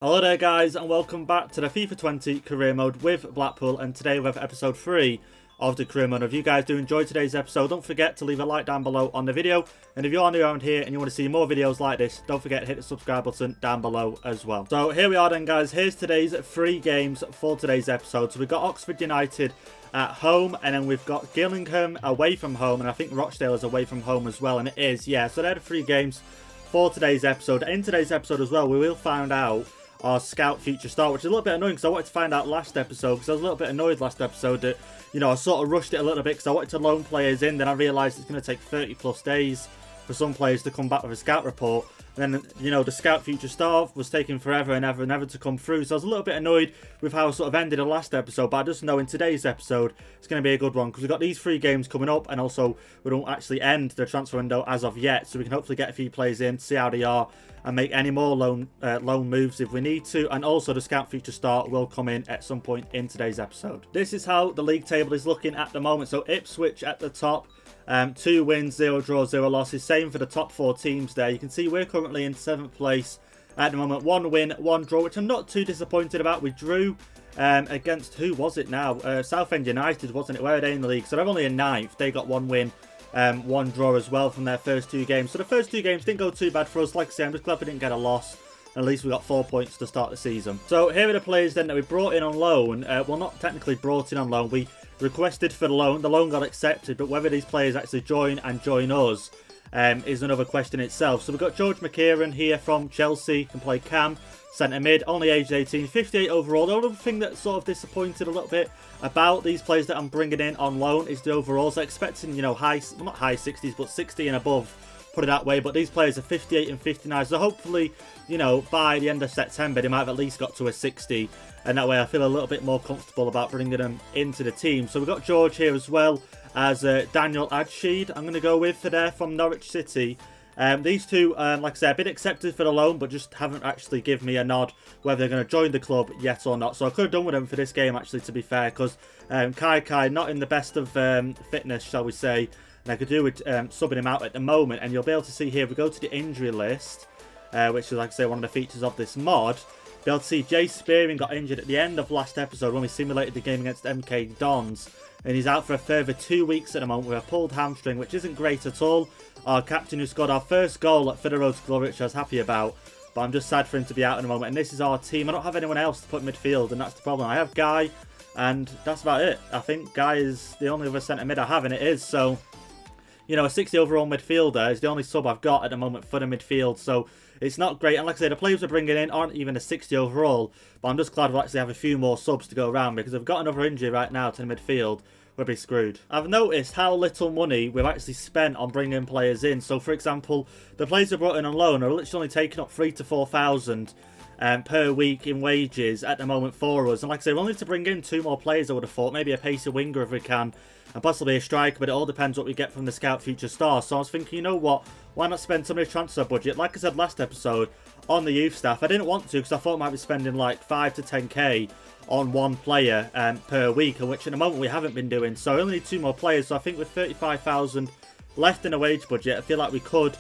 Hello there guys and welcome back to the FIFA 20 career mode with Blackpool, and today we have episode 3 of the career mode. If you guys do enjoy today's episode, don't forget to leave a like down below on the video, and if you are new around here and you want to see more videos like this, don't forget to hit the subscribe button down below as well. So here we are then guys, here's today's 3 games for today's episode. So we've got Oxford United at home, and then we've got Gillingham away from home, and I think Rochdale is away from home as well, and it is, yeah. So they're the 3 games for today's episode. In today's episode as well, we will find out our scout future start, which is a little bit annoying because I wanted to find out last episode, because I was a little bit annoyed last episode that, you know, I sort of rushed it a little bit because I wanted to loan players in, then I realised it's going to take 30 plus days for some players to come back with a scout report, and then, you know, the scout future start was taking forever and ever and ever to come through, so I was a little bit annoyed with how I sort of ended the last episode. But I just know in today's episode it's going to be a good one because we've got these 3 games coming up, and also we don't actually end the transfer window as of yet, so we can hopefully get a few players in, see how they are, and make any more loan moves if we need to. And also the scout future start will come in at some point in today's episode. This is how the league table is looking at the moment. So Ipswich at the top, 2 wins, 0 draws, 0 losses. Same for the top 4 teams there. You can see we're currently in 7th place at the moment. 1 win, 1 draw, which I'm not too disappointed about. We drew against, who was it now? Southend United, wasn't it? Where are they in the league? So they're only in 9th. They got 1 win. 1 draw as well from their first 2 games. So the first 2 games didn't go too bad for us. Like I say, I'm just glad we didn't get a loss. At least we got 4 points to start the season. So here are the players then that we brought in on loan. Well, not technically brought in on loan. We requested for the loan. The loan got accepted, but whether these players actually join us is another question itself. So we've got George McKieran here from Chelsea, can play cam, centre mid, only aged 18, 58 overall. The only thing that sort of disappointed a little bit about these players that I'm bringing in on loan is the overalls. So expecting, you know, not high 60s, but 60 and above, put it that way. But these players are 58 and 59, so hopefully, you know, by the end of September they might have at least got to a 60, and that way I feel a little bit more comfortable about bringing them into the team. So we've got George here as well as Daniel Adsheed, I'm going to go with for there from Norwich City. These 2, like I said, have been accepted for the loan, but just haven't actually given me a nod whether they're going to join the club yet or not. So I could have done with them for this game, actually, to be fair, because Kai not in the best of fitness, shall we say, and I could do with subbing him out at the moment. And you'll be able to see here, if we go to the injury list, which is, like I say, one of the features of this mod, be able to see Jay Spearing got injured at the end of last episode when we simulated the game against MK Dons, and he's out for a further 2 weeks at the moment with a pulled hamstring, which isn't great at all. Our captain, who scored our first goal for the road to glory, which I was happy about, but I'm just sad for him to be out in a moment. And this is our team. I don't have anyone else to put in midfield, and that's the problem. I have Guy, and that's about it. I think Guy is the only other centre mid I have, and it is. So, you know, a 60 overall midfielder is the only sub I've got at the moment for the midfield, so it's not great. And like I say, the players we're bringing in aren't even a 60 overall, but I'm just glad we'll actually have a few more subs to go around, because if I've got another injury right now to the midfield, we'll be screwed. I've noticed how little money we've actually spent on bringing players in. So, for example, the players we brought in on loan are literally only taking up 3,000 to 4,000 per week in wages at the moment for us. And like I say, we'll need to bring in 2 more players, I would have thought. Maybe a pacer winger if we can, and possibly a striker, but it all depends what we get from the scout future star. So I was thinking, you know what, why not spend some of the transfer budget, like I said last episode, on the youth staff. I didn't want to, because I thought I might be spending like 5 to 10k on 1 player per week, which at the moment we haven't been doing. So I only need 2 more players. So I think with 35,000 left in the wage budget, I feel like we could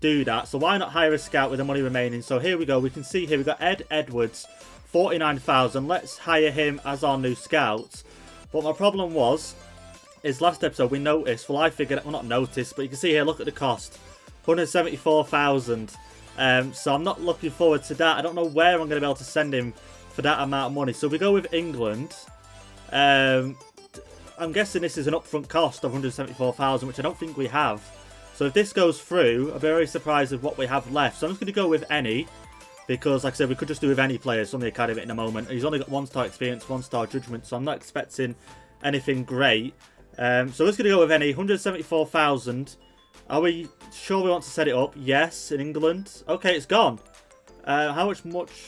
do that. So why not hire a scout with the money remaining? So here we go. We can see here we've got Ed Edwards, 49,000. Let's hire him as our new scout. But my problem is last episode we noticed, well, I figured, well, not noticed, but you can see here, look at the cost, 174,000. So I'm not looking forward to that. I don't know where I'm going to be able to send him for that amount of money. So we go with England. I'm guessing this is an upfront cost of 174,000, which I don't think we have. So if this goes through, I'll be very surprised with what we have left. So I'm just going to go with any, because like I said, we could just do with any players from the academy in a moment. He's only got 1-star experience, 1-star judgment, so I'm not expecting anything great. So we're just going to go with any. 174,000. Are we sure we want to set it up? Yes, in England. Okay, it's gone. How much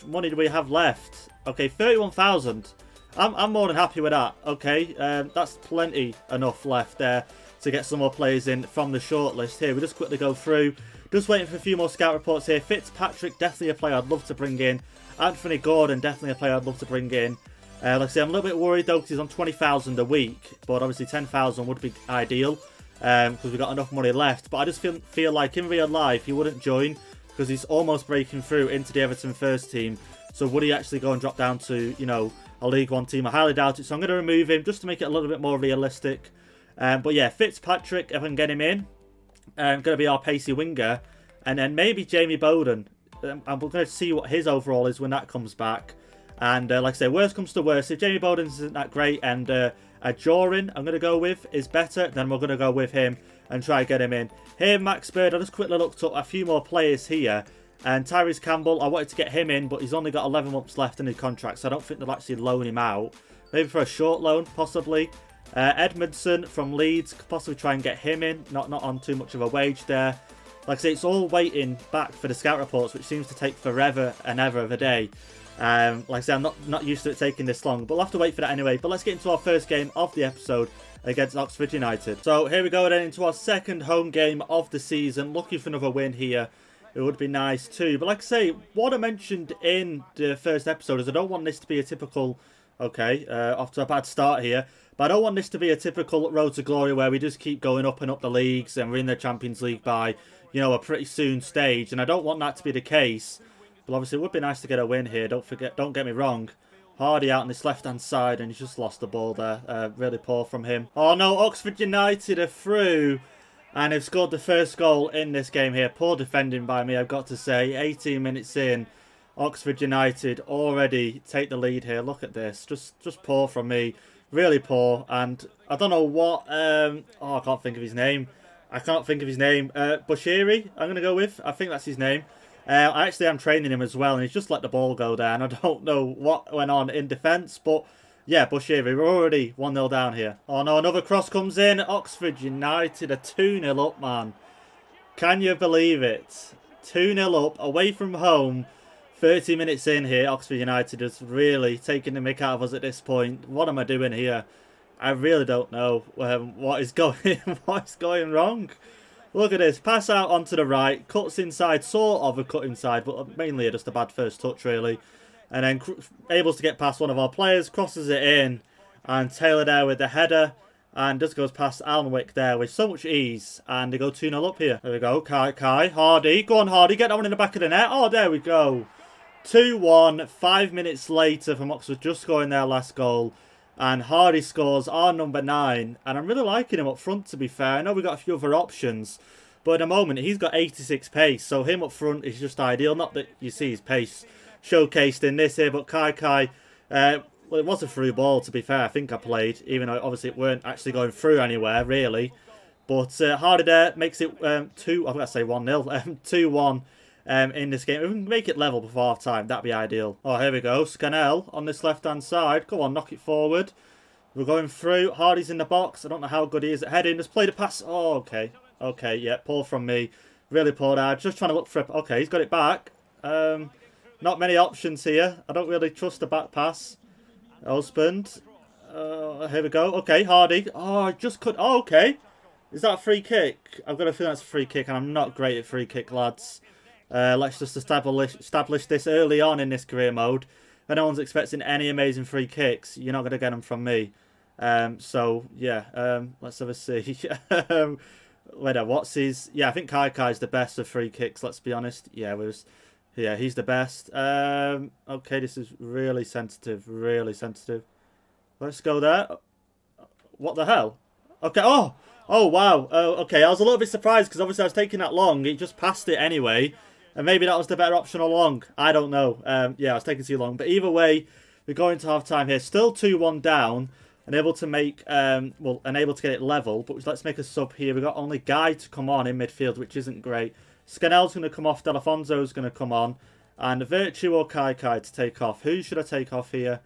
money do we have left? Okay, 31,000. I'm more than happy with that. Okay, that's plenty enough left there to get some more players in from the shortlist here. We'll just quickly go through. Just waiting for a few more scout reports here. Fitzpatrick, definitely a player I'd love to bring in. Anthony Gordon, definitely a player I'd love to bring in. Like I say, I'm a little bit worried though, because he's on 20,000 a week, but obviously 10,000 would be ideal, because we've got enough money left. But I just feel like in real life he wouldn't join, because he's almost breaking through into the Everton first team. So would he actually go and drop down to, you know, a League One team? I highly doubt it. So I'm going to remove him just to make it a little bit more realistic. But yeah, Fitzpatrick, if I can get him in, going to be our pacey winger. And then maybe Jamie Bowden. And we're going to see what his overall is when that comes back. And like I say, worst comes to worst, if Jamie Bowden isn't that great and a Jorin I'm going to go with is better, then we're going to go with him and try and get him in. Here, Max Bird, I just quickly looked up a few more players here. And Tyrese Campbell, I wanted to get him in, but he's only got 11 months left in his contract, so I don't think they'll actually loan him out. Maybe for a short loan, possibly. Edmondson from Leeds, could possibly try and get him in, not on too much of a wage there. Like I say, it's all waiting back for the scout reports, which seems to take forever and ever of a day. Like I say, I'm not used to it taking this long, but we'll have to wait for that anyway. But let's get into our first game of the episode against Oxford United. So here we go then into our second home game of the season. Looking for another win here. It would be nice too. But like I say, what I mentioned in the first episode is I don't want this to be a typical... Okay, off to a bad start here. But I don't want this to be a typical road to glory where we just keep going up and up the leagues and we're in the Champions League by, you know, a pretty soon stage. And I don't want that to be the case. But obviously it would be nice to get a win here. Don't get me wrong. Hardy out on this left-hand side and he's just lost the ball there. Really poor from him. Oh no, Oxford United are through. And they've scored the first goal in this game here. Poor defending by me, I've got to say. 18 minutes in. Oxford United already take the lead here. Look at this. Just poor from me. Really poor. And I don't know what... I can't think of his name. Bushiri, I'm going to go with. I think that's his name. I actually am training him as well. And he's just let the ball go there. And I don't know what went on in defence. But yeah, Bushiri, we're already 1-0 down here. Oh no, another cross comes in. Oxford United are 2-0 up, man. Can you believe it? 2-0 up, away from home. 30 minutes in here, Oxford United is really taking the mick out of us at this point. What am I doing here? I really don't know what is going wrong. Look at this. Pass out onto the right. Cuts inside. Sort of a cut inside, but mainly just a bad first touch, really. And then able to get past one of our players. Crosses it in. And Taylor there with the header. And just goes past Alnwick there with so much ease. And they go 2-0 up here. There we go. Kai. Hardy. Go on, Hardy. Get that one in the back of the net. Oh, there we go. 2-1, 5 minutes later from Oxford just scoring their last goal. And Hardy scores our number 9. And I'm really liking him up front, to be fair. I know we've got a few other options. But at the moment, he's got 86 pace. So him up front is just ideal. Not that you see his pace showcased in this here. But Kai, well, it was a through ball, to be fair. I think I played. Even though, obviously, it weren't actually going through anywhere, really. But Hardy there makes it 1-0. 2-1. In this game. If we can make it level before half time, that'd be ideal. Oh, here we go. Scannell on this left-hand side. Go on, knock it forward. We're going through. Hardy's in the box. I don't know how good he is at heading. Just played a pass. Oh, okay. Okay, yeah, poor from me. Really poor there. Just trying to look for... Okay, he's got it back. Not many options here. I don't really trust the back pass. Husband. Here we go. Okay, Hardy. Oh, I just could... Oh, okay. Is that a free kick? I've got a feeling that's a free kick, and I'm not great at free kick, lads. Let's just establish this early on in this career mode. If no one's expecting any amazing free kicks, you're not going to get them from me. So, yeah, let's have a see. What's his... Yeah, I think Kai's the best of free kicks, let's be honest. Yeah, he's the best. Okay, this is really sensitive, Let's go there. What the hell? Okay, oh, wow. Okay, I was a little bit surprised because obviously I was taking that long. He just passed it anyway. And maybe that was the better option all along. I don't know. Yeah, I was taking too long. But either way, we're going to half time here. Still 2-1 down. And able to make, unable to get it level. But let's make a sub here. We've got only Guy to come on in midfield, which isn't great. Scannell's going to come off. Delafonso's going to come on. And Virtue or Kai to take off. Who should I take off here?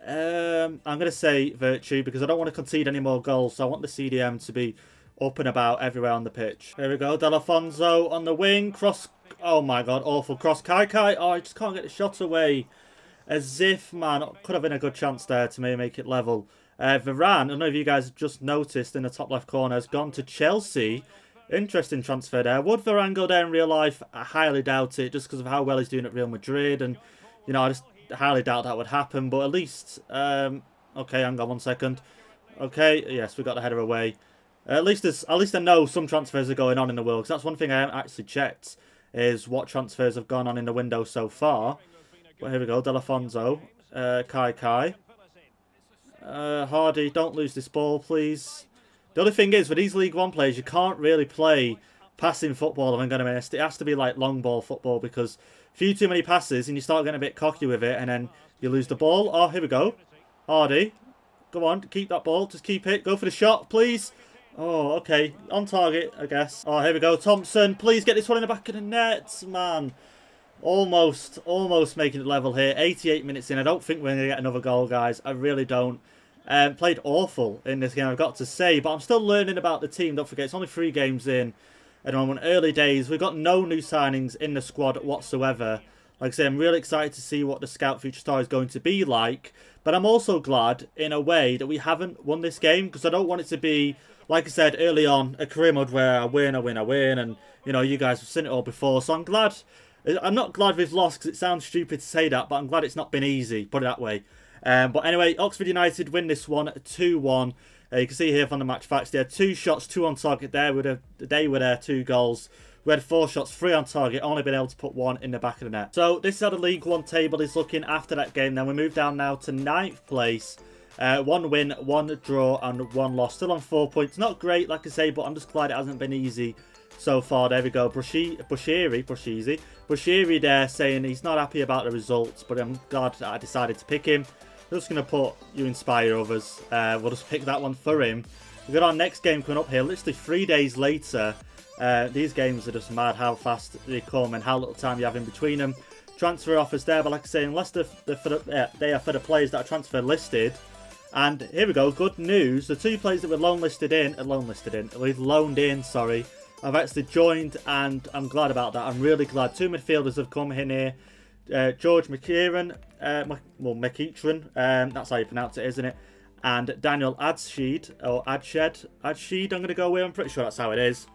I'm going to say Virtue because I don't want to concede any more goals. So I want the CDM to be up and about everywhere on the pitch. Here we go. Delafonso on the wing. Cross. Oh my god, awful cross. Kai. Oh, I just can't get the shot away. As if, man, could have been a good chance there to maybe make it level. Varane, I don't know if you guys have just noticed in the top left corner, has gone to Chelsea. Interesting transfer there. Would Varane go there in real life? I highly doubt it, just because of how well he's doing at Real Madrid. And, you know, I just highly doubt that would happen. But at least, okay, hang on 1 second. Okay, yes, we got the header away. At least I know some transfers are going on in the world. Because that's one thing I haven't actually checked, is what transfers have gone on in the window so far. Well, here we go. Delafonso. Kai. Hardy, don't lose this ball, please. The other thing is, with these League One players, you can't really play passing football if I'm going to miss. It has to be like long ball football because a few too many passes and you start getting a bit cocky with it and then you lose the ball. Oh, here we go. Hardy. Go on, keep that ball. Just keep it. Go for the shot, please. Oh, okay. On target, I guess. Oh, here we go. Thompson, please get this one in the back of the net, man. Almost making it level here. 88 minutes in. I don't think we're going to get another goal, guys. I really don't. Played awful in this game, I've got to say. But I'm still learning about the team. Don't forget, it's only 3 games in. At the moment, early days. We've got no new signings in the squad whatsoever. Like I say, I'm really excited to see what the Scout Future Star is going to be like. But I'm also glad, in a way, that we haven't won this game. Because I don't want it to be, like I said early on, a career mode where I win. And, you know, you guys have seen it all before. So I'm glad. I'm not glad we've lost because it sounds stupid to say that. But I'm glad it's not been easy, put it that way. But anyway, Oxford United win this one 2-1. You can see here from the match facts, they had 2 shots, 2 on target there. They were there, 2 goals. We had 4 shots, 3 on target, only been able to put 1 in the back of the net. So this is how the League One table is looking after that game. Then we move down now to 9th place. 1 win, 1 draw and 1 loss. Still on 4 points. Not great, like I say, but I'm just glad it hasn't been easy so far. There we go. Bushiri there saying he's not happy about the results, but I'm glad that I decided to pick him. I'm just going to put you inspire others. We'll just pick that one for him. We've got our next game coming up here, literally 3 days later. These games are just mad how fast they come and how little time you have in between them. Transfer offers there, but like I say, unless they are for the players that are transfer listed. And here we go, good news. The 2 players that were loaned in, sorry, I've actually joined and I'm glad about that. I'm really glad. 2 midfielders have come in here. George McKeitron, that's how you pronounce it, isn't it? And Daniel Adshed, I'm going to go with, I'm pretty sure that's how it is.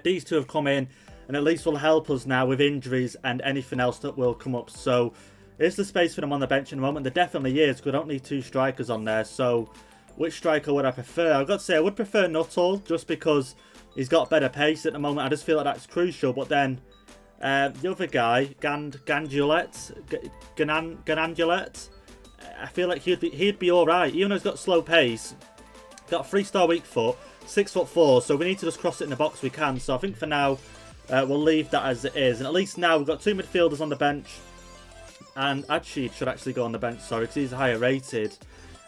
These 2 have come in and at least will help us now with injuries and anything else that will come up. So, is the space for them on the bench in the moment? There definitely is, because we don't need 2 strikers on there. So, which striker would I prefer? I've got to say, I would prefer Nuttall, just because he's got better pace at the moment. I just feel like that's crucial, but then the other guy, Ganandulet, I feel like he'd be alright, even though he's got slow pace. Got a 3-star weak foot, 6'4", so we need to just cross it in the box we can. So I think for now, we'll leave that as it is. And at least now we've got 2 midfielders on the bench. And Adshed should actually go on the bench, sorry, because he's higher rated.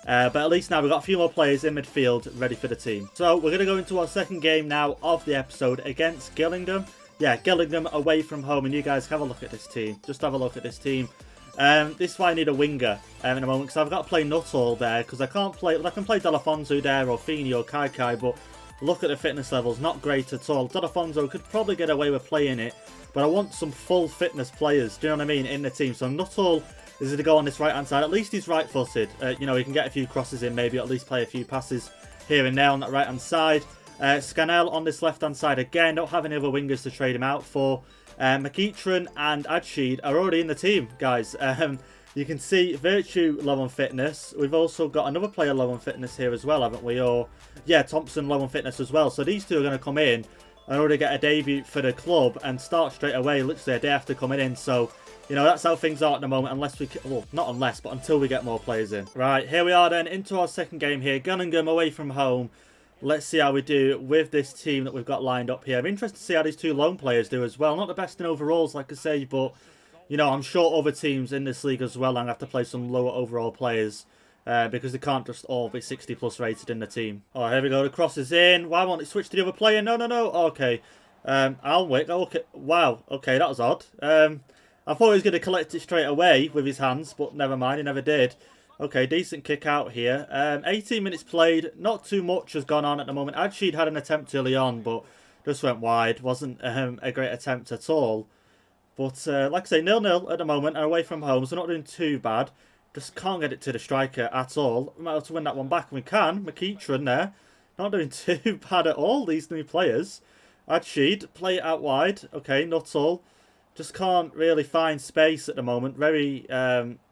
But at least now we've got a few more players in midfield ready for the team. So we're going to go into our second game now of the episode against Gillingham. Yeah, Gillingham away from home, and you guys have a look at this team. Just have a look at this team. This is why I need a winger in a moment, because I've got to play Nuttall there, because I can't play. I can play Delafonso there, or Feeney, or Kai, but look at the fitness levels, not great at all. Delafonso could probably get away with playing it, but I want some full fitness players, do you know what I mean, in the team. So Nuttall is going to go on this right-hand side. At least he's right-footed. You know, he can get a few crosses in, maybe at least play a few passes here and there on that right-hand side. Scannell on this left-hand side again. Don't have any other wingers to trade him out for. McKeitron and Adshed are already in the team, guys. You can see Virtue low on fitness. We've also got another player low on fitness here as well, haven't we? Or, yeah, Thompson low on fitness as well. So these 2 are going to come in and already get a debut for the club and start straight away, literally a day after coming in. So, you know, that's how things are at the moment, unless we... Well, not unless, but until we get more players in. Right, here we are then, into our second game here. Gillingham away from home. Let's see how we do with this team that we've got lined up here. I'm interested to see how these 2 lone players do as well. Not the best in overalls, like I say, but, you know, I'm sure other teams in this league as well are going to have to play some lower overall players because they can't just all be 60+ rated in the team. Oh, here we go. The cross is in. Why won't it switch to the other player? No. Okay. Alnwick. Okay. Wow. Okay, that was odd. I thought he was going to collect it straight away with his hands, but never mind. He never did. Okay, decent kick out here. 18 minutes played. Not too much has gone on at the moment. Adshed had an attempt early on, but just went wide. Wasn't a great attempt at all. But like I say, 0-0 at the moment and away from home, so not doing too bad. Just can't get it to the striker at all. We might have to win that one back, and we can. McKeitron there. Not doing too bad at all, these new players. Adshed, play it out wide. Okay, Nuttall. Just can't really find space at the moment. Very...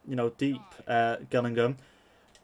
you know, deep Gillingham.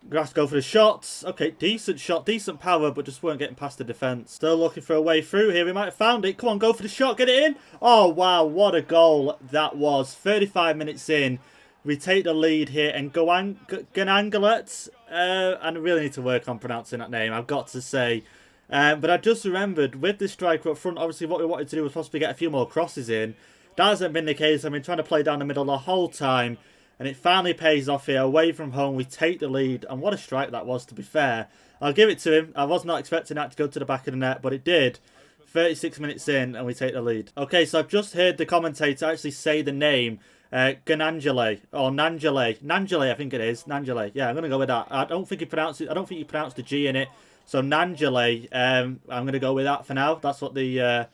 Gonna have to go for the shots. Okay, decent shot, decent power, but just weren't getting past the defence. Still looking for a way through here. We might have found it. Come on, go for the shot. Get it in. Oh, wow, what a goal that was. 35 minutes in. We take the lead here, and Ganangalet. I really need to work on pronouncing that name, I've got to say. But I just remembered, with this striker up front, obviously what we wanted to do was possibly get a few more crosses in. That hasn't been the case. I've been trying to play down the middle the whole time, and it finally pays off here. Away from home, we take the lead, and what a strike that was, to be fair. I'll give it to him. I was not expecting that to go to the back of the net, but it did. 36 minutes in, and we take the lead. Okay, so I've just heard the commentator actually say the name. Ganangele or Nangele, I think it is Nangele. Yeah, I'm gonna go with that. I don't think you pronounced the G in it, so Nangele. I'm gonna go with that for now. That's what the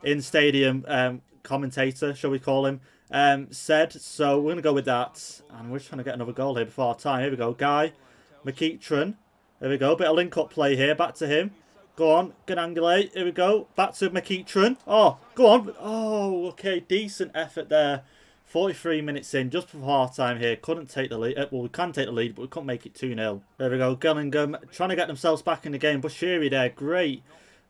in-stadium commentator, shall we call him, said. So we're gonna go with that, and we're just trying to get another goal here before our time. Here we go, Guy McEachran. There we go, bit of link-up play here. Back to him. Go on, Ganangele. Here we go. Back to McEachran. Oh, go on. Oh, okay, decent effort there. 43 minutes in, just before half-time here. Couldn't take the lead. Well, we can take the lead, but we couldn't make it 2-0. There we go. Gillingham trying to get themselves back in the game. Bushiri there, great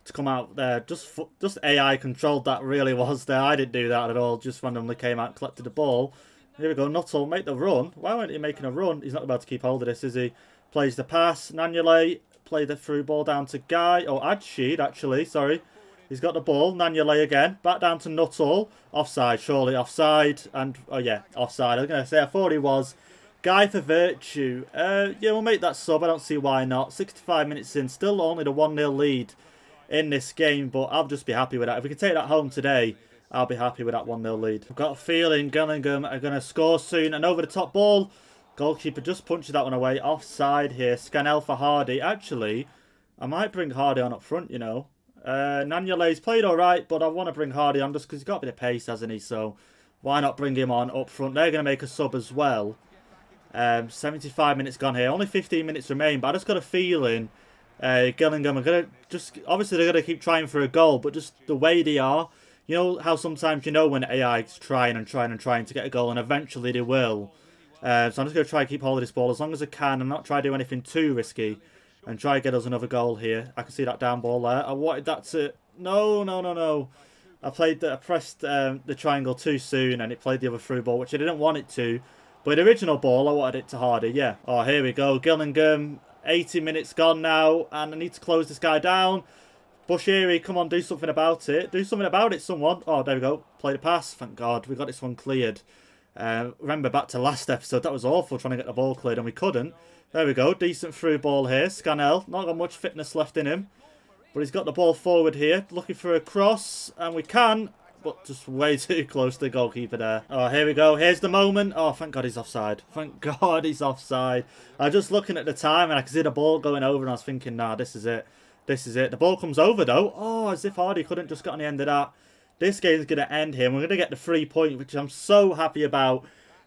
to come out there. Just AI controlled that, really was there. I didn't do that at all. Just randomly came out and collected the ball. Here we go. Nuttall, make the run. Why weren't he making a run? He's not about to keep hold of this, is he? Plays the pass. Nanyele, play the through ball down to Guy. Oh, Adsheed, actually. Sorry. He's got the ball. Nanyele again. Back down to Nuttall. Offside, surely. Offside. And, oh yeah, offside. I was going to say, I thought he was. Guy for Virtue. Yeah, we'll make that sub. I don't see why not. 65 minutes in. Still only the 1-0 lead in this game. But I'll just be happy with that. If we can take that home today, I'll be happy with that 1-0 lead. I've got a feeling Gillingham are going to score soon. And over the top ball. Goalkeeper just punches that one away. Offside here. Scannell for Hardy. Actually, I might bring Hardy on up front, you know. Nanyele's played alright, but I want to bring Hardy on just because he's got a bit of pace, hasn't he? So why not bring him on up front? They're going to make a sub as well. 75 minutes gone here. Only 15 minutes remain, but I just got a feeling Gillingham are going to just... Obviously, they're going to keep trying for a goal, but just the way they are... You know how sometimes you know when AI's trying to get a goal, and eventually they will. So I'm just going to try and keep hold of this ball as long as I can and not try to do anything too risky. And try to get us another goal here. I can see that down ball there. I wanted that to... No. I pressed the triangle too soon and it played the other through ball, which I didn't want it to. But the original ball, I wanted it to Hardy, yeah. Oh, here we go. Gillingham, 80 minutes gone now. And I need to close this guy down. Bushiri, come on, do something about it. Do something about it, someone. Oh, there we go. Play the pass. Thank God. We got this one cleared. Remember back to last episode, that was awful trying to get the ball cleared and we couldn't. There we go, decent through ball here. Scannell, not got much fitness left in him. But he's got the ball forward here, looking for a cross. And we can, but just way too close to the goalkeeper there. Oh, here we go, here's the moment. Oh, thank God he's offside. Thank God he's offside. I was just looking at the time and I could see the ball going over and I was thinking, nah, this is it. This is it. The ball comes over though. Oh, as if Hardy couldn't just get on the end of that. This game's going to end here. We're going to get the 3 point, which I'm so happy about.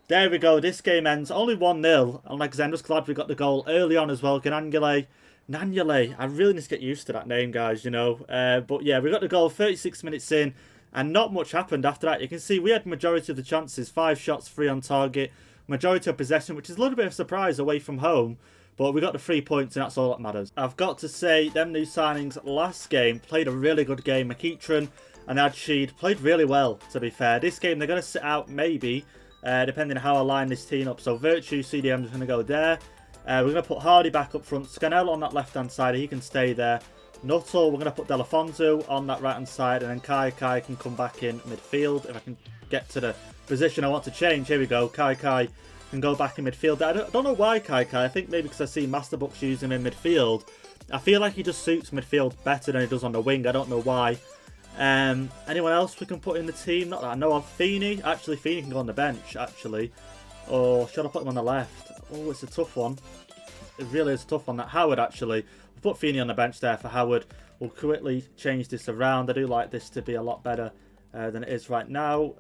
There we go. This game ends only 1-0. And like I said, I'm just glad we got the goal early on as well. Nanyele. I really need to get used to that name, guys, you know. But yeah, we got the goal 36 minutes in. And not much happened after that. You can see we had majority of the chances. 5 shots, 3 on target. Majority of possession, which is a little bit of a surprise away from home. But we got the 3 points and that's all that matters. I've got to say, them new signings last game played a really good game. McEachran and Adsheed played really well, to be fair. This game, they're going to sit out maybe... depending on how I line this team up. So Virtue, CDM is going to go there. We're going to put Hardy back up front. Scannell on that left-hand side. He can stay there. Nuttall, we're going to put Delafonso on that right-hand side. And then Kai can come back in midfield. If I can get to the position I want to change. Here we go. Kai can go back in midfield. I don't know why Kai. I think maybe because I see Masterbox use him in midfield. I feel like he just suits midfield better than he does on the wing. I don't know why. Anyone else we can put in the team? Not that I know of. Feeney. Actually, Feeney can go on the bench, actually. Or should I put him on the left? Oh, it's a tough one. It really is a tough one. That Howard, actually. We'll put Feeney on the bench there for Howard. We'll quickly change this around. I do like this to be a lot better than it is right now.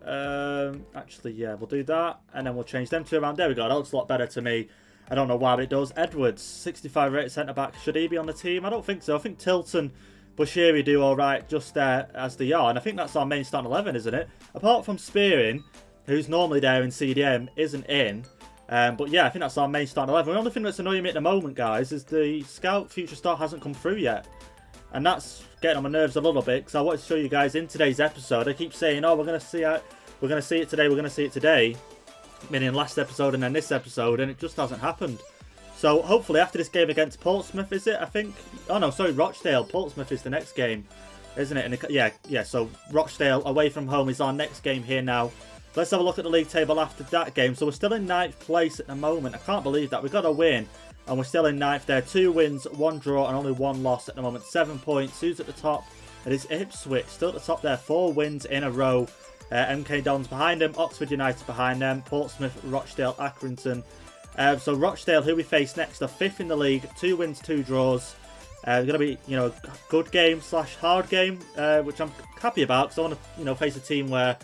Actually, yeah, we'll do that. And then we'll change them two around. There we go. That looks a lot better to me. I don't know why, but it does. Edwards, 65 rated centre-back. Should he be on the team? I don't think so. I think Tilton... Bushiri do alright just there as they are. And I think that's our main starting 11, isn't it? Apart from Spearing, who's normally there in CDM, isn't in. But yeah, I think that's our main starting 11. The only thing that's annoying me at the moment, guys, is the Scout Future Star hasn't come through yet. And that's getting on my nerves a little bit, because I wanted to show you guys in today's episode. I keep saying, oh, we're going to see it today, we're going to see it today. meaning last episode and then this episode, and it just hasn't happened. So hopefully after this game against Portsmouth, is it? I think. Oh no, sorry, Rochdale. Portsmouth is the next game, isn't it? And yeah. So Rochdale away from home is our next game here now. Let's have a look at the league table after that game. So we're still in 9th place at the moment. I can't believe that. We've got a win, and we're still in 9th there. 2 wins, 1 draw, and only 1 loss at the moment. 7 points. Who's at the top? It is Ipswich, still at the top there. 4 wins in a row. MK Dons behind them. Oxford United behind them. Portsmouth, Rochdale, Accrington. So Rochdale, who we face next, are 5th in the league. 2 wins, 2 draws. It's going to be, a good game / hard game, which I'm happy about because I want to, face a team where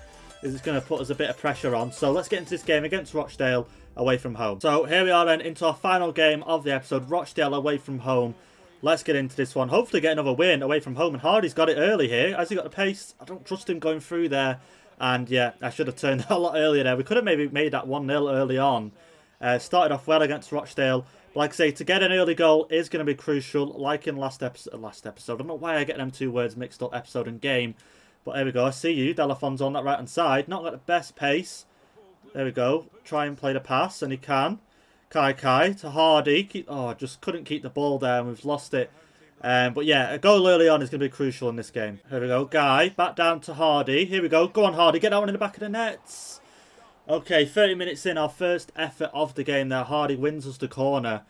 it's going to put us a bit of pressure on. So let's get into this game against Rochdale away from home. So here we are then into our final game of the episode. Rochdale away from home. Let's get into this one. Hopefully get another win away from home. And Hardy's got it early here. Has he got the pace? I don't trust him going through there. And yeah, I should have turned a lot earlier there. We could have maybe made that 1-0 early on. Started off well against Rochdale. But like I say, to get an early goal is going to be crucial. Like in last episode. I don't know why I get them 2 words mixed up, episode and game. But there we go. I see you. Delafonso on that right-hand side. Not got the best pace. There we go. Try and play the pass. And he can. Kai to Hardy. Just couldn't keep the ball there. And we've lost it. But yeah, a goal early on is going to be crucial in this game. Here we go. Guy. Back down to Hardy. Here we go. Go on, Hardy. Get that one in the back of the nets. Okay, 30 minutes in. Our first effort of the game there. Hardy wins us the corner.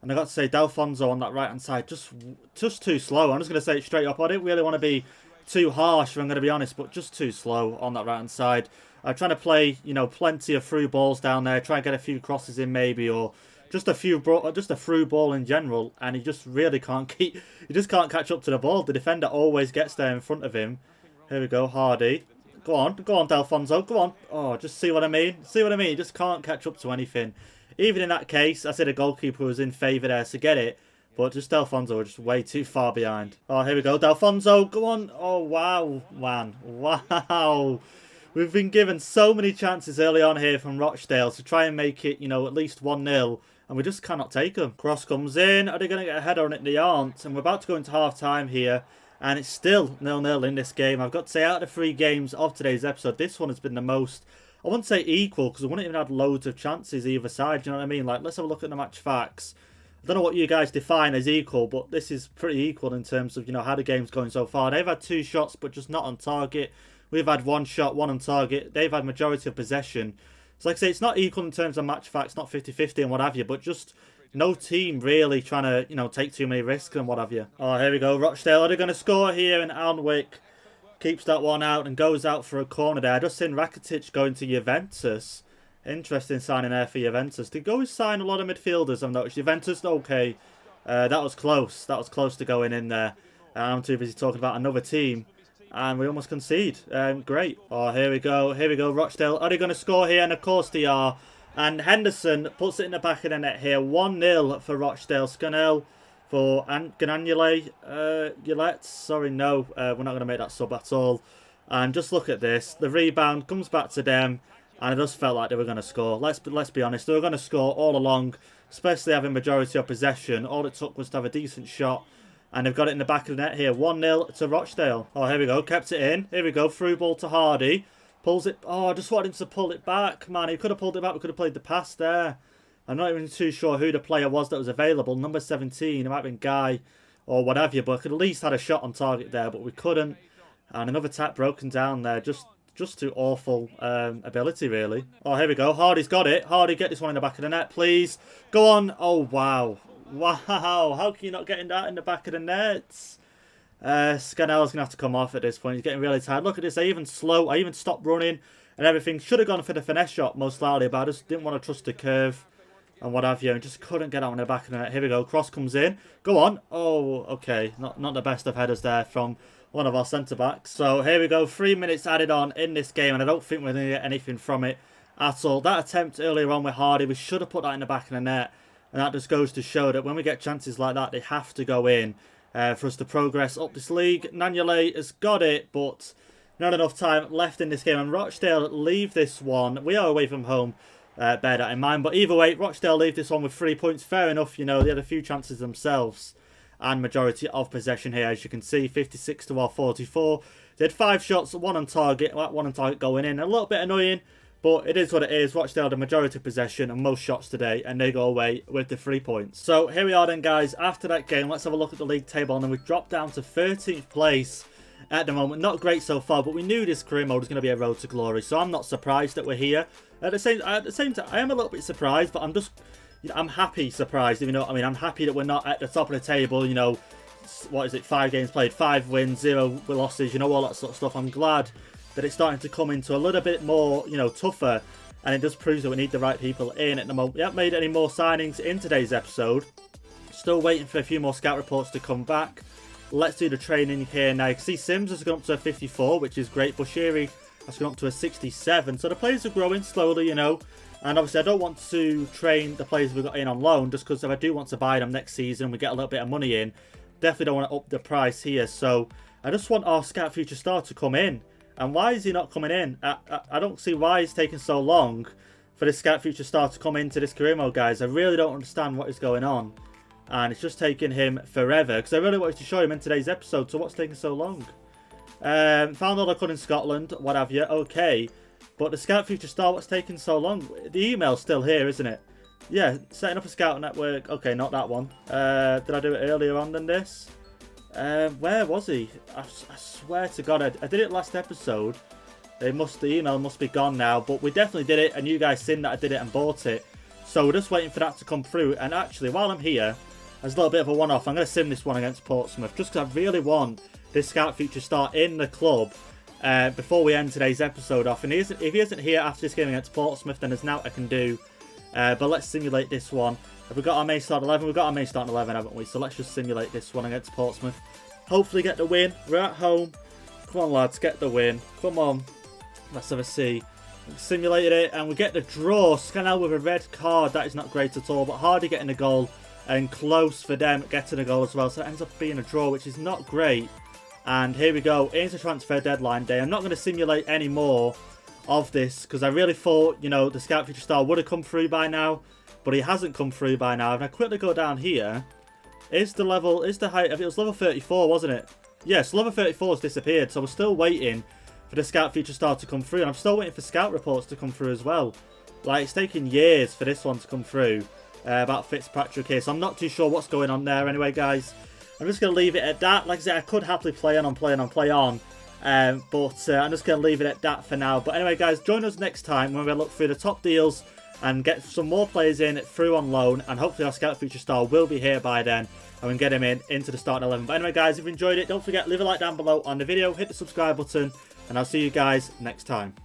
And I got to say, Delafonso on that right-hand side. Just too slow. I'm just going to say it straight up. I didn't really want to be too harsh, if I'm going to be honest, but just too slow on that right-hand side. I'm trying to play, plenty of through balls down there, try and get a few crosses in maybe, or just a through ball in general, and he just really can't he just can't catch up to the ball. The defender always gets there in front of him. Here we go, Hardy. Go on, Delafonso, go on. Oh, just see what I mean? He just can't catch up to anything. Even in that case, I said a goalkeeper was in favour there to get it. But just Delafonso was just way too far behind. Oh, here we go. Delafonso, go on. Oh, wow, man. Wow. We've been given so many chances early on here from Rochdale to try and make it, at least 1-0. And we just cannot take them. Cross comes in. Are they going to get a header on it? They aren't. And we're about to go into half-time here. And it's still 0-0 in this game. I've got to say, out of the 3 games of today's episode, this one has been the most, I wouldn't say equal, because we wouldn't even had loads of chances either side. Do you know what I mean? Like, let's have a look at the match facts. I don't know what you guys define as equal, but this is pretty equal in terms of, how the game's going so far. They've had 2 shots, but just not on target. We've had 1 shot, 1 on target. They've had majority of possession. So like I say, it's not equal in terms of match facts, not 50-50 and what have you, but just no team really trying to, take too many risks and what have you. Oh, here we go. Rochdale, are they going to score here? And Alnwick keeps that one out and goes out for a corner there. I just seen Rakitic going to Juventus. Interesting signing there for Juventus. They go sign a lot of midfielders, I've noticed. Juventus, okay. That was close. That was close to going in there. I'm too busy talking about another team. And we almost concede. Great. Oh, here we go. Here we go. Rochdale. Are they going to score here? And of course they are. And Henderson puts it in the back of the net here. 1-0 for Rochdale. Scannell for Gananule. Gillette. Sorry, no. We're not going to make that sub at all. And just look at this. The rebound comes back to them. And it just felt like they were going to score. Let's be honest. They were going to score all along, especially having majority of possession. All it took was to have a decent shot. And they've got it in the back of the net here. 1-0 to Rochdale. Oh, here we go. Kept it in. Here we go. Through ball to Hardy. Pulls it. Oh, I just wanted him to pull it back. Man, he could have pulled it back. We could have played the pass there. I'm not even too sure who the player was that was available. Number 17. It might have been Guy or whatever. But I could at least had a shot on target there. But we couldn't. And another tap broken down there. Just too awful ability, really. Oh, here we go. Hardy's got it. Hardy, get this one in the back of the net, please. Go on. Oh, wow. Wow. How can you not get that in the back of the net? Scannell's going to have to come off at this point. He's getting really tired. Look at this. I even stopped running and everything. Should have gone for the finesse shot, most likely, but I just didn't want to trust the curve and what have you. And just couldn't get out in the back of the net. Here we go. Cross comes in. Go on. Oh, okay. Not the best of headers there from one of our centre-backs. So here we go. 3 minutes added on in this game, and I don't think we're going to get anything from it at all. That attempt earlier on with Hardy, we should have put that in the back of the net. And that just goes to show that when we get chances like that, they have to go in for us to progress up this league. Nanyale has got it, but not enough time left in this game. And Rochdale leave this one. We are away from home, bear that in mind. But either way, Rochdale leave this one with 3 points. Fair enough, they had a few chances themselves. And majority of possession here, as you can see, 56 to our 44. They had 5 shots, 1 on target. That 1 on target going in. A little bit annoying, But it is what it is. Rochdale had a majority possession and most shots today, and they go away with the 3 points. So here we are then, guys. After that game, let's have a look at the league table, and then we've dropped down to 13th place at the moment. Not great so far, but we knew this career mode was going to be a road to glory, so I'm not surprised that we're here. At the same time, I am a little bit surprised, but I'm happy surprised. You know what I mean? I'm happy that we're not at the top of the table. You know, what is it? 5 games played, 5 wins, 0 losses. You know, all that sort of stuff. I'm glad that it's starting to come into a little bit more, you know, tougher, and it does prove that we need the right people in at the moment. We haven't made any more signings in today's episode. Still waiting for a few more scout reports to come back. Let's do the training here now. You can see Sims has gone up to a 54, which is great. Bushiri has gone up to a 67. So the players are growing slowly, you know. And obviously I don't want to train the players we've got in on loan, just because if I do want to buy them next season, we get a little bit of money in. Definitely don't want to up the price here. So I just want our Scout Future Star to come in. And why is he not coming in? I don't see why it's taking so long for this Scout Future Star to come into this career mode, guys. I really don't understand what is going on. And it's just taking him forever, because I really wanted to show him in today's episode. So what's taking so long? Found all I could in Scotland, what have you. Okay. But the Scout Future Star, what's taking so long? The email's still here, isn't it? Yeah, setting up a Scout network. Okay, not that one. Did I do it earlier on than this? Where was he? I swear to God, I did it last episode. The email must be gone now, but we definitely did it, and you guys seen that I did it and bought it. So we're just waiting for that to come through. And actually, while I'm here, as a little bit of a one-off, I'm going to sim this one against Portsmouth, just because I really want this Scout Future Star in the club before we end today's episode off. And if he isn't here after this game against Portsmouth, then there's nothing I can do. But let's simulate this one. Have we got our main start 11? We've got our main start 11, haven't we? So let's just simulate this one against Portsmouth. Hopefully get the win. We're at home. Come on, lads, get the win. Come on. Let's have a see. We simulated it, and we get the draw. Scannell with a red card. That is not great at all. But Hardy getting a goal, and close for them getting a goal as well. So it ends up being a draw, which is not great. And here we go. Into transfer deadline day. I'm not going to simulate any more of this, because I really thought, you know, the Scout Future Star would have come through by now. But he hasn't come through by now. If I quickly go down here, is the height, it was level 34, wasn't it? Yes, level 34 has disappeared, so we're still waiting for the Scout Future Star to come through. And I'm still waiting for scout reports to come through as well. Like, it's taking years for this one to come through, about Fitzpatrick here. So I'm not too sure what's going on there anyway, guys. I'm just going to leave it at that. Like I said, I could happily play on. But I'm just going to leave it at that for now. But anyway, guys, join us next time when we look through the top deals and get some more players in through on loan, and hopefully our Scout Future Star will be here by then, and we can get him into the starting 11. But anyway, guys, if you enjoyed it, don't forget, leave a like down below on the video, hit the subscribe button, and I'll see you guys next time.